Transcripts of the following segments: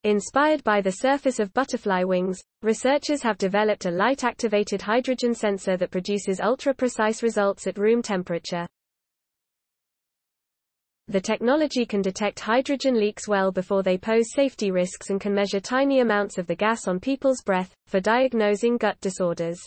Inspired by the surface of butterfly wings, researchers have developed a light-activated hydrogen sensor that produces ultra-precise results at room temperature. The technology can detect hydrogen leaks well before they pose safety risks and can measure tiny amounts of the gas on people's breath, for diagnosing gut disorders.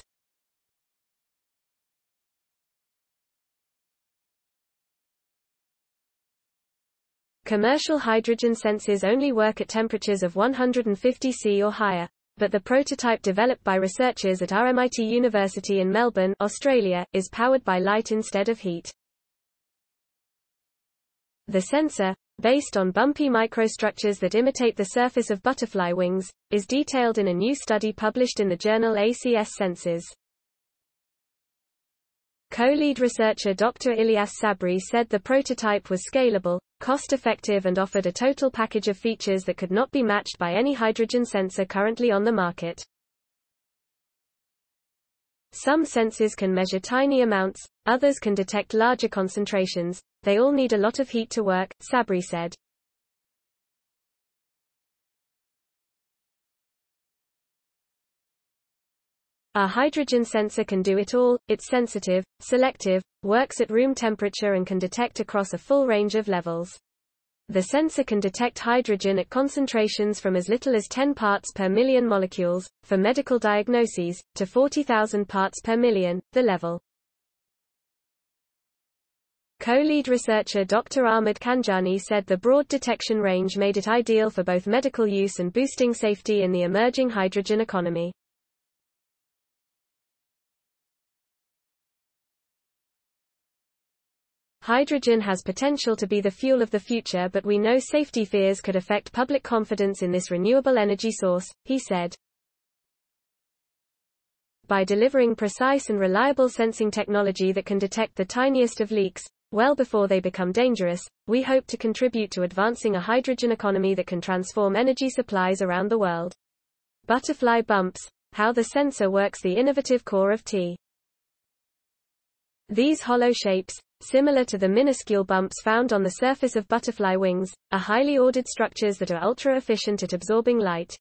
Commercial hydrogen sensors only work at temperatures of 150 C or higher, but the prototype developed by researchers at RMIT University in Melbourne, Australia, is powered by light instead of heat. The sensor, based on bumpy microstructures that imitate the surface of butterfly wings, is detailed in a new study published in the journal ACS Sensors. Co-lead researcher Dr Ylias Sabri said the prototype was scalable, cost-effective and offered a total package of features that could not be matched by any hydrogen sensor currently on the market. Some sensors can measure tiny amounts, others can detect larger concentrations. They all need a lot of heat to work, Sabri said. Our hydrogen sensor can do it all. It's sensitive, selective, works at room temperature and can detect across a full range of levels. The sensor can detect hydrogen at concentrations from as little as 10 parts per million molecules, for medical diagnoses, to 40,000 parts per million, the level. Co-lead researcher Dr. Ahmed Kanjani said the broad detection range made it ideal for both medical use and boosting safety in the emerging hydrogen economy. Hydrogen has potential to be the fuel of the future, but we know safety fears could affect public confidence in this renewable energy source, he said. By delivering precise and reliable sensing technology that can detect the tiniest of leaks, well before they become dangerous, we hope to contribute to advancing a hydrogen economy that can transform energy supplies around the world. Butterfly bumps, how the sensor works. The innovative core of T. These hollow shapes, similar to the minuscule bumps found on the surface of butterfly wings, are highly ordered structures that are ultra-efficient at absorbing light.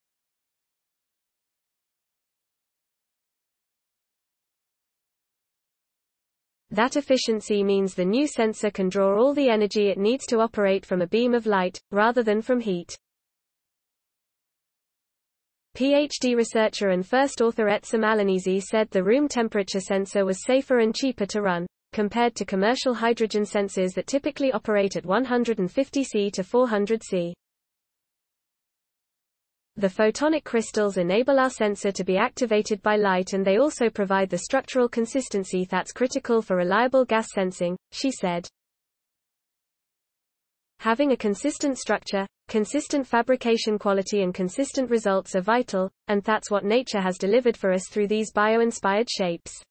That efficiency means the new sensor can draw all the energy it needs to operate from a beam of light, rather than from heat. PhD researcher and first author Etsam Alanizi said the room temperature sensor was safer and cheaper to run, compared to commercial hydrogen sensors that typically operate at 150 C to 400 C. The photonic crystals enable our sensor to be activated by light, and they also provide the structural consistency that's critical for reliable gas sensing, she said. Having a consistent structure, consistent fabrication quality and consistent results are vital, and that's what nature has delivered for us through these bio-inspired shapes.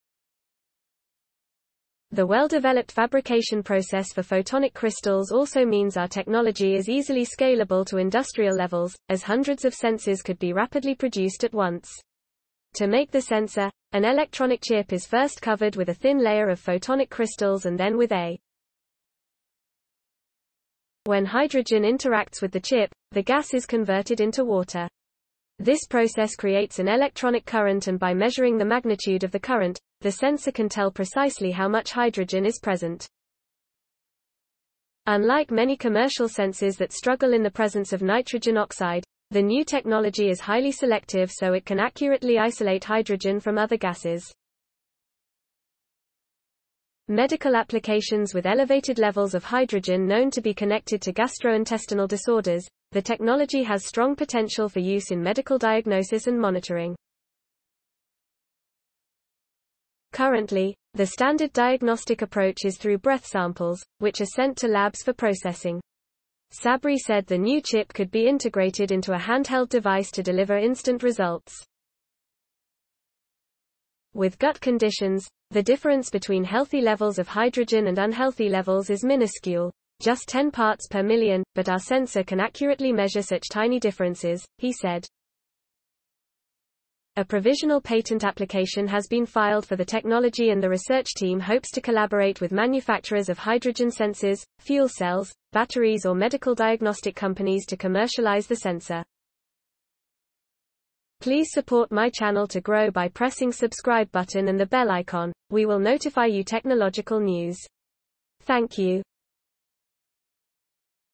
The well-developed fabrication process for photonic crystals also means our technology is easily scalable to industrial levels, as hundreds of sensors could be rapidly produced at once. To make the sensor, an electronic chip is first covered with a thin layer of photonic crystals and then with a. When hydrogen interacts with the chip, the gas is converted into water. This process creates an electronic current, and by measuring the magnitude of the current, the sensor can tell precisely how much hydrogen is present. Unlike many commercial sensors that struggle in the presence of nitrogen oxide, the new technology is highly selective, so it can accurately isolate hydrogen from other gases. Medical applications with elevated levels of hydrogen known to be connected to gastrointestinal disorders, the technology has strong potential for use in medical diagnosis and monitoring. Currently, the standard diagnostic approach is through breath samples, which are sent to labs for processing. Sabri said the new chip could be integrated into a handheld device to deliver instant results. With gut conditions, the difference between healthy levels of hydrogen and unhealthy levels is minuscule, just 10 parts per million, but our sensor can accurately measure such tiny differences, he said. A provisional patent application has been filed for the technology, and the research team hopes to collaborate with manufacturers of hydrogen sensors, fuel cells, batteries or medical diagnostic companies to commercialize the sensor. Please support my channel to grow by pressing subscribe button and the bell icon. We will notify you technological news. Thank you.